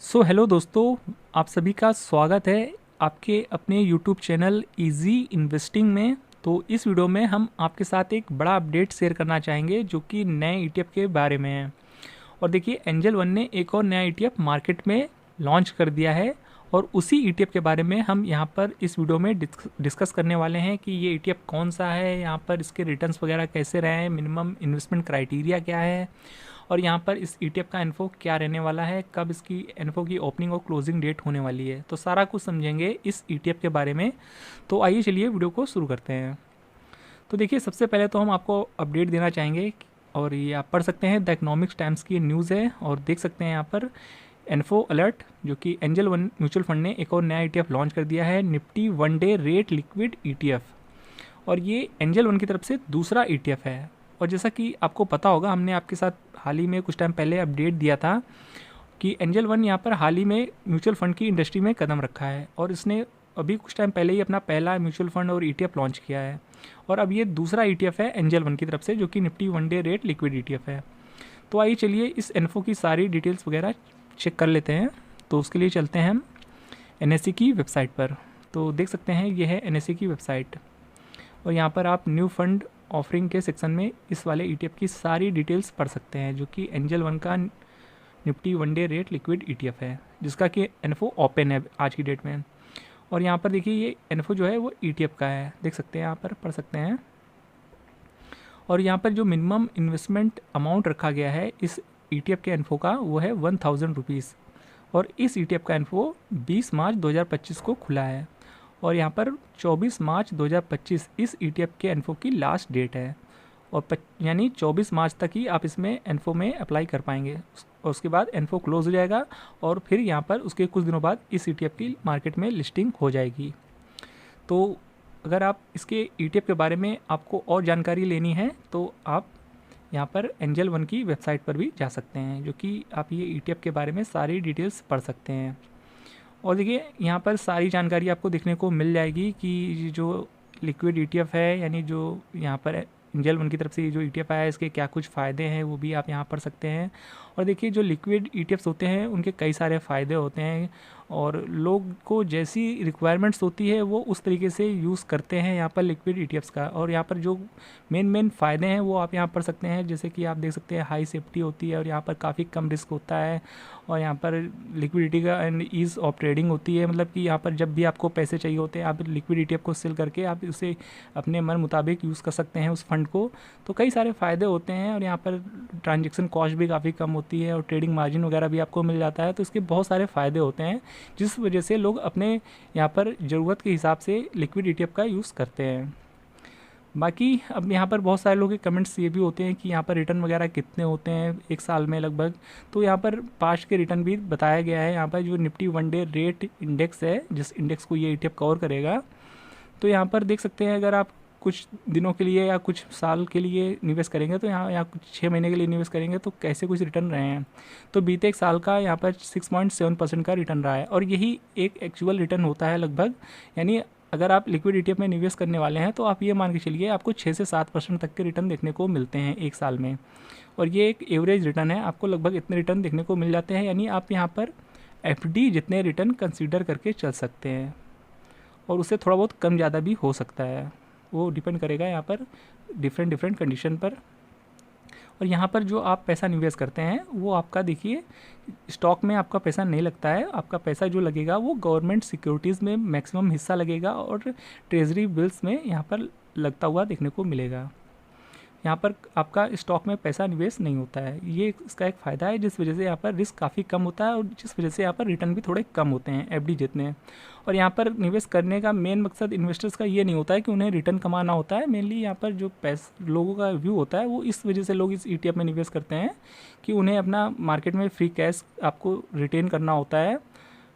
Hello दोस्तों, आप सभी का स्वागत है आपके अपने यूट्यूब चैनल इजी इन्वेस्टिंग में। तो इस वीडियो में हम आपके साथ एक बड़ा अपडेट शेयर करना चाहेंगे जो कि नए ईटीएफ के बारे में है। और देखिए, एंजल वन ने एक और नया ईटीएफ मार्केट में लॉन्च कर दिया है और उसी ईटीएफ के बारे में हम यहाँ पर इस वीडियो में डिस्कस करने वाले हैं कि ये ईटीएफ कौन सा है, यहाँ पर इसके रिटर्न्स वगैरह कैसे रहे हैं, मिनिमम इन्वेस्टमेंट क्राइटेरिया क्या है और यहाँ पर इस ईटीएफ का इन्फो क्या रहने वाला है, कब इसकी इन्फो की ओपनिंग और क्लोजिंग डेट होने वाली है। तो सारा कुछ समझेंगे इस ईटीएफ के बारे में। तो आइए चलिए वीडियो को शुरू करते हैं। तो देखिए, सबसे पहले तो हम आपको अपडेट देना चाहेंगे और ये आप पढ़ सकते हैं, द इकोनॉमिक्स टाइम्स की न्यूज़ है और देख सकते हैं यहाँ पर इन्फो अलर्ट, जो कि एंजल वन म्यूचुअल फंड ने एक और नया ईटीएफ लॉन्च कर दिया है, Nifty one day rate liquid ETF. और ये एंजल वन की तरफ से दूसरा ईटीएफ है। और जैसा कि आपको पता होगा, हमने आपके साथ हाल ही में कुछ टाइम पहले अपडेट दिया था कि एंजल वन यहाँ पर हाल ही में म्यूचुअल फंड की इंडस्ट्री में कदम रखा है और इसने अभी कुछ टाइम पहले ही अपना पहला म्यूचुअल फंड और ईटीएफ लॉन्च किया है। और अब ये दूसरा ईटीएफ है एंजल वन की तरफ से, जो कि Nifty one day rate liquid ETF है। तो आइए चलिए इस इन्फो की सारी डिटेल्स वगैरह चेक कर लेते हैं। तो उसके लिए चलते हैं हम एनएससी की वेबसाइट पर। तो देख सकते हैं ये है एनएससी की वेबसाइट और यहाँ पर आप न्यू फंड ऑफरिंग के सेक्शन में इस वाले ईटीएफ की सारी डिटेल्स पढ़ सकते हैं, जो कि एंजल वन का Nifty one day rate liquid ETF है, जिसका कि इन्फो ओपन है आज की डेट में। और यहाँ पर देखिए, ये इन्फो जो है वो ईटीएफ का है, देख सकते हैं, यहाँ पर पढ़ सकते हैं। और यहाँ पर जो मिनिमम इन्वेस्टमेंट अमाउंट रखा गया है इस ईटीएफ के इन्फो का, वो है 1000 रुपीज़। और इस ईटीएफ का इन्फो 20 मार्च 2025 को खुला है और यहाँ पर 24 मार्च 2025 इस ईटीएफ के इन्फो की लास्ट डेट है। और यानी 24 मार्च तक ही आप इसमें इन्फो में अप्लाई कर पाएंगे और उसके बाद इन्फो क्लोज हो जाएगा और फिर यहाँ पर उसके कुछ दिनों बाद इस ईटीएफ की मार्केट में लिस्टिंग हो जाएगी। तो अगर आप इसके ईटीएफ के बारे में आपको और जानकारी लेनी है तो आप यहाँ पर एंजल वन की वेबसाइट पर भी जा सकते हैं, जो कि आप ये ईटीएफ के बारे में सारी डिटेल्स पढ़ सकते हैं। और देखिए, यहाँ पर सारी जानकारी आपको देखने को मिल जाएगी कि जो लिक्विड ईटीएफ है, यानी जो यहाँ पर एंजल वन की तरफ से जो ईटीएफ आया है, इसके क्या कुछ फ़ायदे हैं वो भी आप यहाँ पढ़ सकते हैं। और देखिए, जो लिक्विड ईटीएफ्स होते हैं उनके कई सारे फ़ायदे होते हैं और लोग को जैसी रिक्वायरमेंट्स होती है वो उस तरीके से यूज़ करते हैं यहाँ पर लिक्विड ईटीएफ्स का। और यहाँ पर जो मेन फ़ायदे हैं वो आप यहाँ पढ़ सकते हैं, जैसे कि आप देख सकते हैं हाई सेफ्टी होती है और यहाँ पर काफ़ी कम रिस्क होता है और यहाँ पर लिक्विडिटी का एंड ईज़ ऑफ ट्रेडिंग होती है। मतलब कि यहाँ पर जब भी आपको पैसे चाहिए होते हैं, आप लिक्विड ईटीएफ को सेल करके आप उसे अपने मन मुताबिक यूज़ कर सकते हैं उस फंड को। तो कई सारे फ़ायदे होते हैं और यहाँ पर ट्रांजेक्शन कॉस्ट भी काफ़ी कम होती है और ट्रेडिंग मार्जिन वगैरह भी आपको मिल जाता है। तो इसके बहुत सारे फ़ायदे होते हैं, जिस वजह से लोग अपने यहाँ पर ज़रूरत के हिसाब से लिक्विड ईटीएफ का यूज़ करते हैं। बाकी अब यहाँ पर बहुत सारे लोगों के कमेंट्स ये भी होते हैं कि यहाँ पर रिटर्न वगैरह कितने होते हैं एक साल में लगभग। तो यहाँ पर पास्ट के रिटर्न भी बताया गया है। यहाँ पर जो Nifty one day rate index है, जिस इंडेक्स को ये ईटीएफ कवर करेगा, तो यहाँ पर देख सकते हैं अगर आप कुछ दिनों के लिए या कुछ साल के लिए निवेश करेंगे तो यहाँ कुछ 6 महीने के लिए निवेश करेंगे तो कैसे कुछ रिटर्न रहे हैं। तो बीते एक साल का यहाँ पर 6.7% का रिटर्न रहा है और यही एक एक्चुअल रिटर्न होता है लगभग। यानी अगर आप लिक्विड ईटीएफ में निवेश करने वाले हैं तो आप ये मान के चलिए आपको 6 से 7% तक के रिटर्न देखने को मिलते हैं एक साल में। और ये एक एवरेज रिटर्न है, आपको लगभग इतने रिटर्न देखने को मिल जाते हैं। यानी आप यहाँ पर एफडी जितने रिटर्न कंसीडर करके चल सकते हैं और उससे थोड़ा बहुत कम ज़्यादा भी हो सकता है, वो डिपेंड करेगा यहाँ पर डिफरेंट कंडीशन पर। और यहाँ पर जो आप पैसा निवेश करते हैं वो आपका, देखिए, स्टॉक में आपका पैसा नहीं लगता है। आपका पैसा जो लगेगा वो गवर्नमेंट सिक्योरिटीज़ में मैक्सिमम हिस्सा लगेगा और ट्रेजरी बिल्स में यहाँ पर लगता हुआ देखने को मिलेगा। यहाँ पर आपका स्टॉक में पैसा निवेश नहीं होता है, ये इसका एक फ़ायदा है, जिस वजह से यहाँ पर रिस्क काफ़ी कम होता है और जिस वजह से यहाँ पर रिटर्न भी थोड़े कम होते हैं एफडी जितने। और यहाँ पर निवेश करने का मेन मकसद इन्वेस्टर्स का ये नहीं होता है कि उन्हें रिटर्न कमाना होता है। मेनली यहाँ पर जो लोगों का व्यू होता है वो इस वजह से लोग इस ईटीएफ में निवेश करते हैं कि उन्हें अपना मार्केट में फ्री कैश आपको रिटेन करना होता है,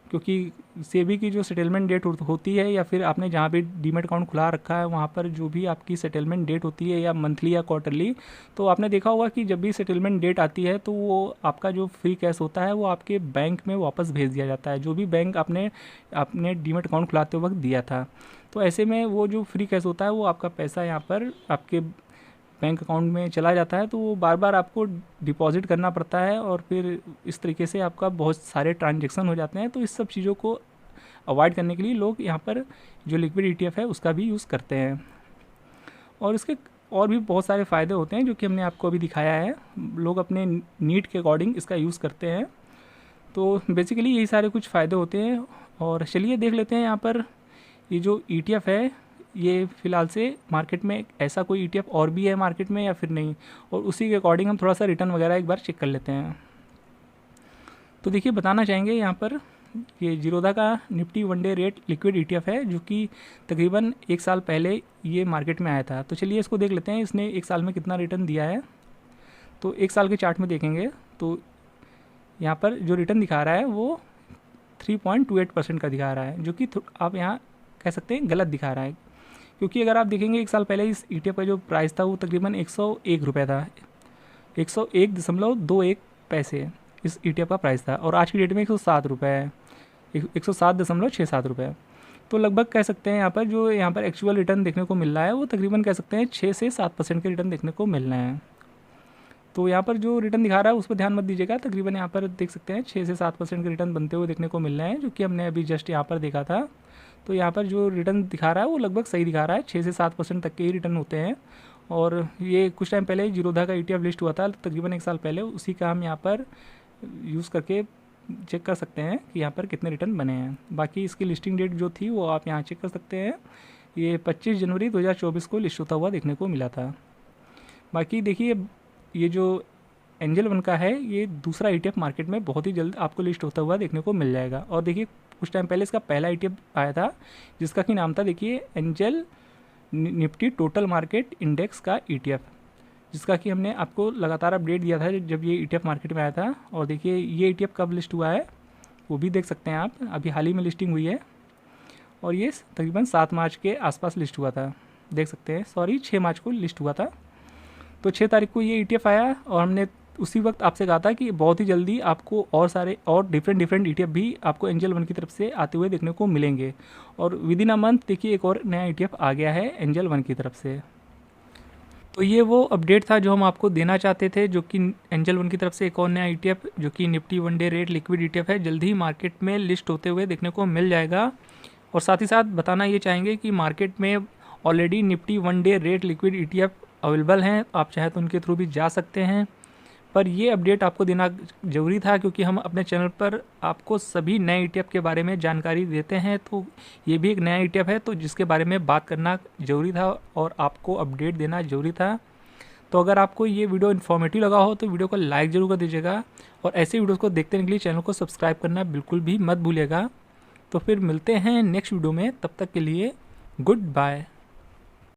क्योंकि सेबी की जो सेटलमेंट डेट होती है या फिर आपने जहाँ भी डीमेट अकाउंट खुला रखा है वहाँ पर जो भी आपकी सेटलमेंट डेट होती है या मंथली या क्वार्टरली, तो आपने देखा होगा कि जब भी सेटलमेंट डेट आती है तो वो आपका जो फ्री कैश होता है वो आपके बैंक में वापस भेज दिया जाता है, जो भी बैंक आपने अपने डीमेट अकाउंट खुलाते वक्त दिया था। तो ऐसे में वो जो फ्री कैश होता है वो आपका पैसा यहाँ पर आपके बैंक अकाउंट में चला जाता है, तो वो बार बार आपको डिपॉजिट करना पड़ता है और फिर इस तरीके से आपका बहुत सारे ट्रांजेक्शन हो जाते हैं। तो इस सब चीज़ों को अवॉइड करने के लिए लोग यहाँ पर जो लिक्विड ETF है उसका भी यूज़ करते हैं। और इसके और भी बहुत सारे फ़ायदे होते हैं जो कि हमने आपको अभी दिखाया है। लोग अपने नीड के अकॉर्डिंग इसका यूज़ करते हैं। तो बेसिकली यही सारे कुछ फ़ायदे होते हैं। और चलिए देख लेते हैं यहाँ पर ये जो ETF है, ये फ़िलहाल से मार्केट में ऐसा कोई ETF और भी है मार्केट में या फिर नहीं, और उसी के अकॉर्डिंग हम थोड़ा सा रिटर्न वगैरह एक बार चेक कर लेते हैं। तो देखिए बताना चाहेंगे यहाँ पर ये जीरोधा का Nifty one day rate liquid ETF है जो कि तकरीबन 1 साल पहले ये मार्केट में आया था। तो चलिए इसको देख लेते हैं इसने 1 साल में कितना रिटर्न दिया है। तो 1 साल के चार्ट में देखेंगे तो यहाँ पर जो रिटर्न दिखा रहा है वो 3.28% का दिखा रहा है, जो कि आप यहाँ कह सकते हैं गलत दिखा रहा है। क्योंकि अगर आप देखेंगे 1 साल पहले इस ETF का जो प्राइस था वो तकरीबन 101 रुपये था, 101.21 पैसे इस ETF का प्राइस था, और आज की डेट में 107 रुपये है, 107.67 रुपये। तो लगभग कह सकते हैं यहाँ पर एक्चुअल रिटर्न देखने को मिल रहा है वो तकरीबन कह सकते हैं 6 से 7% के रिटर्न देखने को मिल रहे हैं। तो यहाँ पर जो रिटर्न दिखा रहा है उस पर ध्यान मत दीजिएगा, तकरीबन यहाँ पर देख सकते हैं 6 से 7% के रिटर्न बनते हुए देखने को मिल रहे हैं, जो कि हमने अभी जस्ट यहाँ पर देखा था। तो यहाँ पर जो रिटर्न दिखा रहा है वो लगभग सही दिखा रहा है, 6 से 7% तक के ही रिटर्न होते हैं। और ये कुछ टाइम पहले जीरोधा का ETF लिस्ट हुआ था तकरीबन 1 साल पहले, उसी का हम यहाँ पर यूज़ करके चेक कर सकते हैं कि यहाँ पर कितने रिटर्न बने हैं। बाकी इसकी लिस्टिंग डेट जो थी वो आप यहाँ चेक कर सकते हैं, ये 25 जनवरी 2024 को लिस्ट होता हुआ देखने को मिला था। बाकी देखिए ये जो एंजल वन का है ये दूसरा ETF मार्केट में बहुत ही जल्द आपको लिस्ट होता हुआ देखने को मिल जाएगा। और देखिए कुछ टाइम पहले इसका पहला ETF आया था जिसका कि नाम था देखिए angel Nifty total market index का ETF, जिसका कि हमने आपको लगातार अपडेट दिया था जब ये ETF मार्केट में आया था। और देखिए ये ETF कब लिस्ट हुआ है वो भी देख सकते हैं आप, अभी हाल ही में लिस्टिंग हुई है, और ये तकरीबन 7 मार्च के आसपास लिस्ट हुआ था, देख सकते हैं, सॉरी 6 मार्च को लिस्ट हुआ था। तो 6 तारीख को ये ETF आया और हमने उसी वक्त आपसे कहा था कि बहुत ही जल्दी आपको और सारे और डिफरेंट ETF भी आपको एंजल वन की तरफ से आते हुए देखने को मिलेंगे। और विद इन अ मंथ देखिए एक और नया ETF आ गया है एंजल वन की तरफ से। तो ये वो अपडेट था जो हम आपको देना चाहते थे, जो कि एंजल वन की तरफ से एक और नया ETF जो कि Nifty one day rate liquid ETF है जल्द ही मार्केट में लिस्ट होते हुए देखने को मिल जाएगा। और साथ ही साथ बताना ये चाहेंगे कि मार्केट में already Nifty one day rate liquid ETF available हैं, आप चाहे तो उनके थ्रू भी जा सकते हैं। पर ये अपडेट आपको देना ज़रूरी था क्योंकि हम अपने चैनल पर आपको सभी नए ETF के बारे में जानकारी देते हैं। तो ये भी एक नया ETF है तो जिसके बारे में बात करना ज़रूरी था और आपको अपडेट देना ज़रूरी था। तो अगर आपको ये वीडियो इन्फॉर्मेटिव लगा हो तो वीडियो को लाइक ज़रूर कर दीजिएगा, और ऐसे वीडियोज़ को देखने के लिए चैनल को सब्सक्राइब करना बिल्कुल भी मत भूलिएगा। तो फिर मिलते हैं नेक्स्ट वीडियो में, तब तक के लिए गुड बाय।